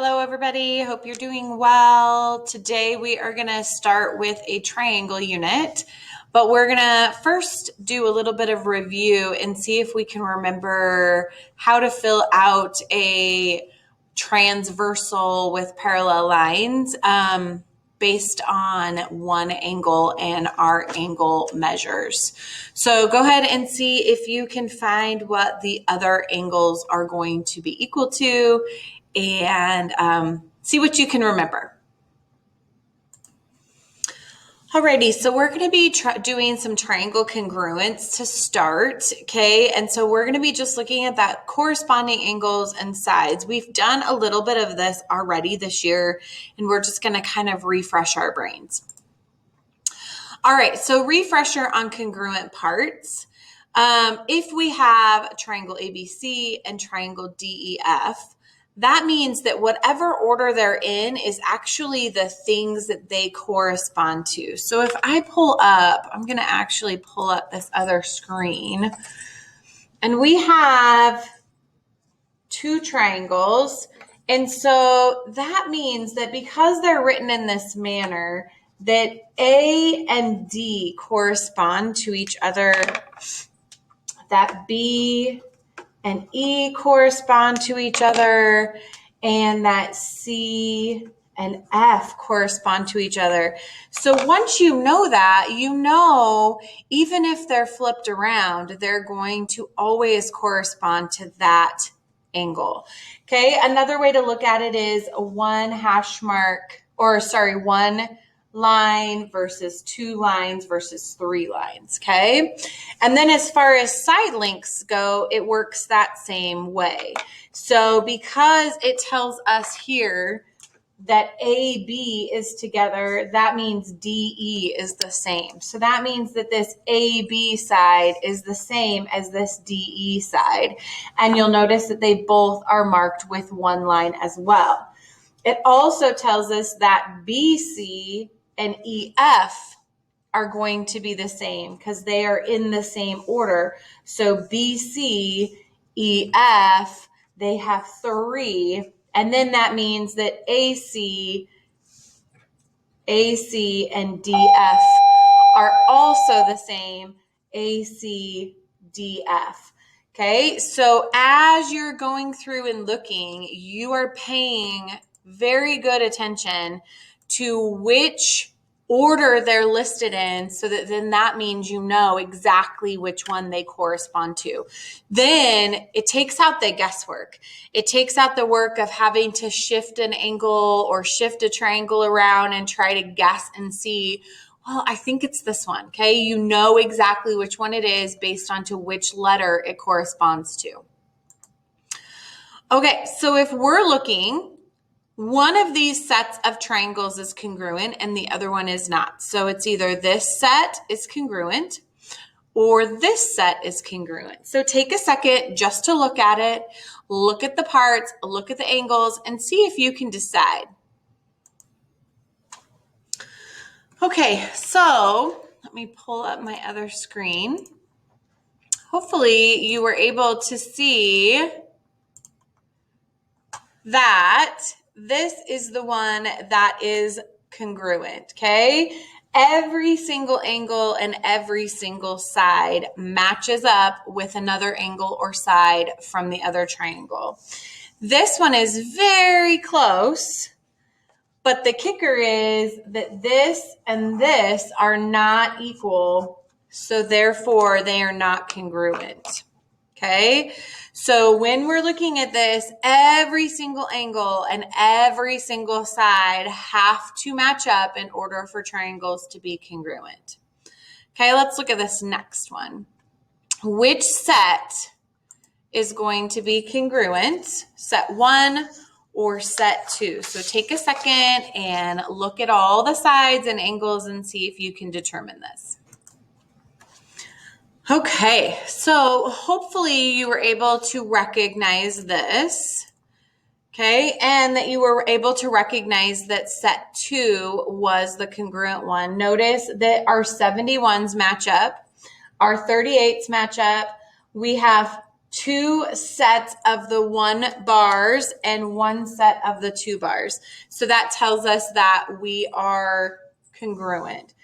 Hello, everybody. Hope you're doing well. Today we are going to start with a triangle unit, but we're going to first do a little bit of review and see if we can remember how to fill out a transversal with parallel lines based on one angle and our angle measures. So go ahead and see if you can find what the other angles are going to be equal to and see what you can remember. Alrighty, so we're going to be doing some triangle congruence to start, okay? And so we're going to be just looking at that corresponding angles and sides. We've done a little bit of this already this year, and we're just going to kind of refresh our brains. All right, so refresher on congruent parts. If we have triangle ABC and triangle DEF, that means that whatever order they're in is actually the things that they correspond to. So if I pull up, I'm going to actually pull up this other screen. And we have two triangles. And so that means that because they're written in this manner, that A and D correspond to each other, that B and E correspond to each other, and that C and F correspond to each other. So once you know that, you know, even if they're flipped around, they're going to always correspond to that angle. Okay, another way to look at it is one line versus two lines versus three lines, okay? And then as far as side links go, it works that same way. So because it tells us here that AB is together, that means DE is the same. So that means that this AB side is the same as this DE side. And you'll notice that they both are marked with one line as well. It also tells us that BC and EF are going to be the same because they are in the same order. So BC, EF, they have three. And then that means that AC, and DF are also the same, AC, DF. Okay, so as you're going through and looking, you are paying very good attention to which order they're listed in, so that then that means you know exactly which one they correspond to. Then it takes out the guesswork. It takes out the work of having to shift an angle or shift a triangle around and try to guess and see, well, I think it's this one, okay? You know exactly which one it is based on to which letter it corresponds to. Okay, so if we're looking, one of these sets of triangles is congruent and the other one is not. So it's either this set is congruent or this set is congruent. So take a second just to look at it, look at the parts, look at the angles, and see if you can decide. Okay, so let me pull up my other screen. Hopefully you were able to see that this is the one that is congruent, okay? Every single angle and every single side matches up with another angle or side from the other triangle. This one is very close, but the kicker is that this and this are not equal, so therefore they are not congruent, okay? So when we're looking at this, every single angle and every single side have to match up in order for triangles to be congruent. Okay, let's look at this next one. Which set is going to be congruent? Set 1 or set 2? So take a second and look at all the sides and angles and see if you can determine this. Okay, so hopefully you were able to recognize this, okay, and that you were able to recognize that set 2 was the congruent one. Notice that our 71s match up, our 38s match up. We have 2 sets of the 1 bars and 1 set of the 2 bars. So that tells us that we are congruent.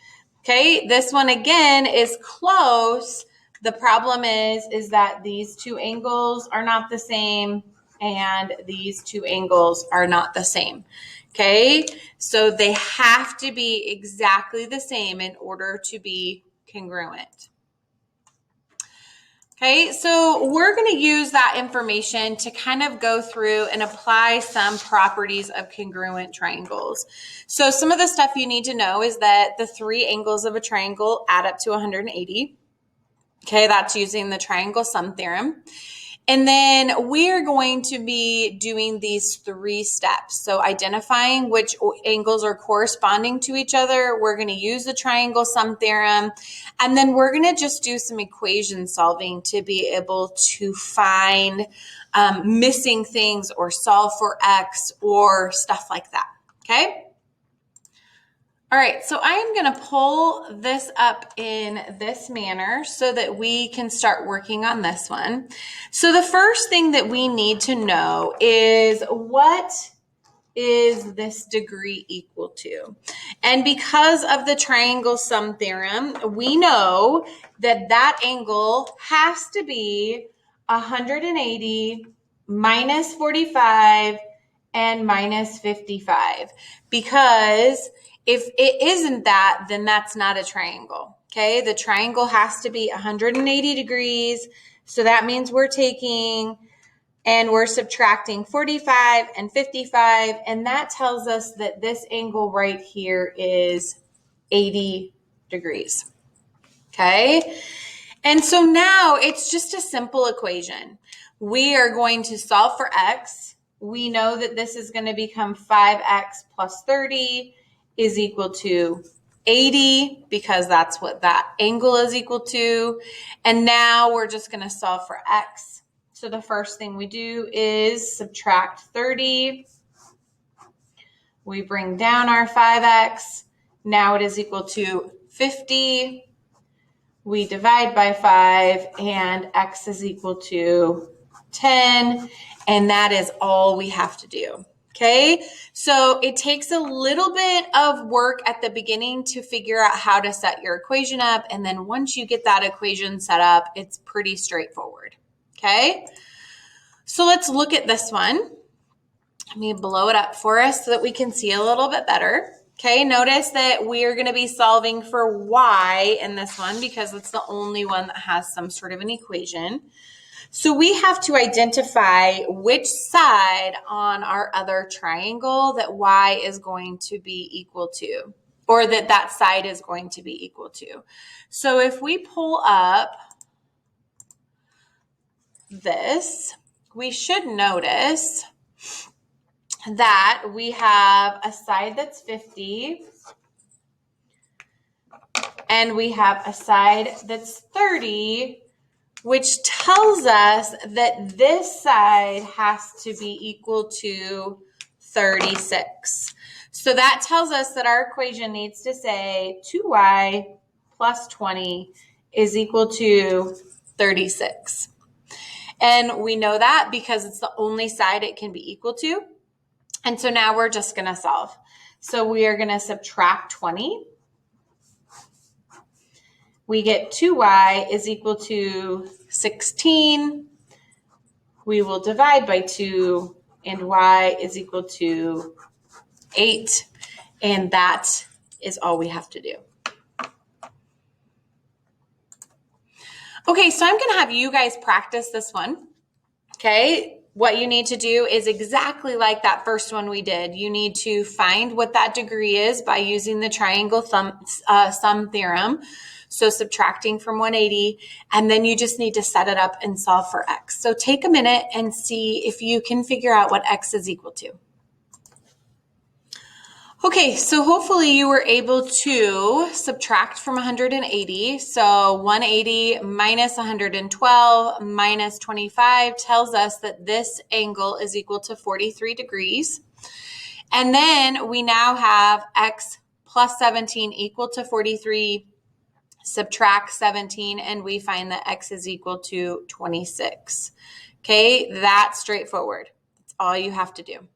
Okay, this one again is close. The problem is that these 2 angles are not the same and these 2 angles are not the same. Okay, so they have to be exactly the same in order to be congruent. Okay, so we're going to use that information to kind of go through and apply some properties of congruent triangles. So some of the stuff you need to know is that the 3 angles of a triangle add up to 180. Okay, that's using the triangle sum theorem. And then we're going to be doing these 3 steps. So identifying which angles are corresponding to each other. We're going to use the triangle sum theorem. And then we're going to just do some equation solving to be able to find missing things or solve for X or stuff like that. Okay? All right, so I am going to pull this up in this manner so that we can start working on this one. So the first thing that we need to know is what is this degree equal to? And because of the triangle sum theorem, we know that that angle has to be 180 minus 45 and minus 55, because if it isn't that, then that's not a triangle. Okay, the triangle has to be 180 degrees. So that means we're taking and we're subtracting 45 and 55, and that tells us that this angle right here is 80 degrees. Okay, and so now it's just a simple equation. We are going to solve for X. We know that this is going to become 5X plus 30 is equal to 80 because that's what that angle is equal to. And now we're just going to solve for X. So the first thing we do is subtract 30. We bring down our 5X. Now it is equal to 50. We divide by 5 and X is equal to 10. And that is all we have to do. Okay, so it takes a little bit of work at the beginning to figure out how to set your equation up. And then once you get that equation set up, it's pretty straightforward. Okay, so let's look at this one. Let me blow it up for us so that we can see a little bit better. Okay, notice that we are going to be solving for Y in this one because it's the only one that has some sort of an equation. So we have to identify which side on our other triangle that Y is going to be equal to, or that side is going to be equal to. So if we pull up this, we should notice that we have a side that's 50 and we have a side that's 30, which tells us that this side has to be equal to 36. So that tells us that our equation needs to say 2y plus 20 is equal to 36. And we know that because it's the only side it can be equal to. And so now we're just going to solve. So we are going to subtract 20. We get 2y is equal to 16. We will divide by 2, and y is equal to 8. And that is all we have to do. Okay, so I'm going to have you guys practice this one. Okay, what you need to do is exactly like that first one we did. You need to find what that degree is by using the triangle sum theorem. So subtracting from 180, and then you just need to set it up and solve for X. So take a minute and see if you can figure out what X is equal to. Okay, so hopefully you were able to subtract from 180. So 180 minus 112 minus 25 tells us that this angle is equal to 43 degrees. And then we now have X plus 17 equal to 43. subtract 17, and we find that x is equal to 26. Okay, that's straightforward. That's all you have to do.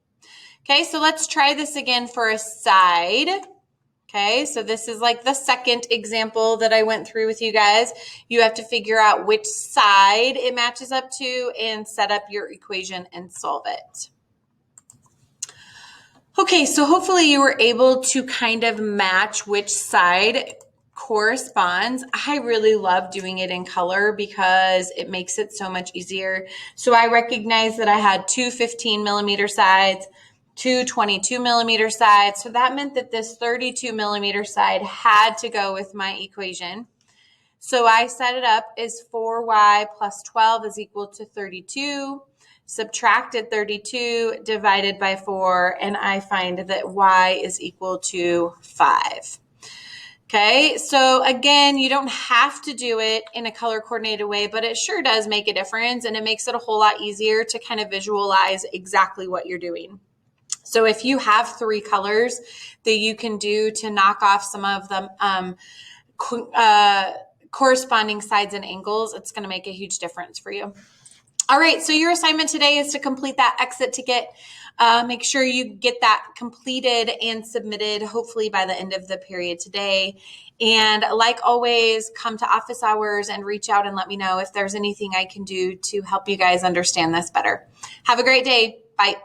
Okay, so let's try this again for a side. Okay, so this is like the second example that I went through with you guys. You have to figure out which side it matches up to and set up your equation and solve it. Okay, so hopefully you were able to kind of match which side corresponds. I really love doing it in color because it makes it so much easier. So I recognize that I had two 15 millimeter sides, two 22 millimeter sides. So that meant that this 32 millimeter side had to go with my equation. So I set it up as 4y plus 12 is equal to 32. Subtracted 32 divided by 4, and I find that y is equal to 5. Okay, so again, you don't have to do it in a color coordinated way, but it sure does make a difference, and it makes it a whole lot easier to kind of visualize exactly what you're doing. So if you have 3 colors that you can do to knock off some of them corresponding sides and angles, it's going to make a huge difference for you. All right, so your assignment today is to complete that exit ticket. Make sure you get that completed and submitted, hopefully by the end of the period today. And like always, come to office hours and reach out and let me know if there's anything I can do to help you guys understand this better. Have a great day. Bye.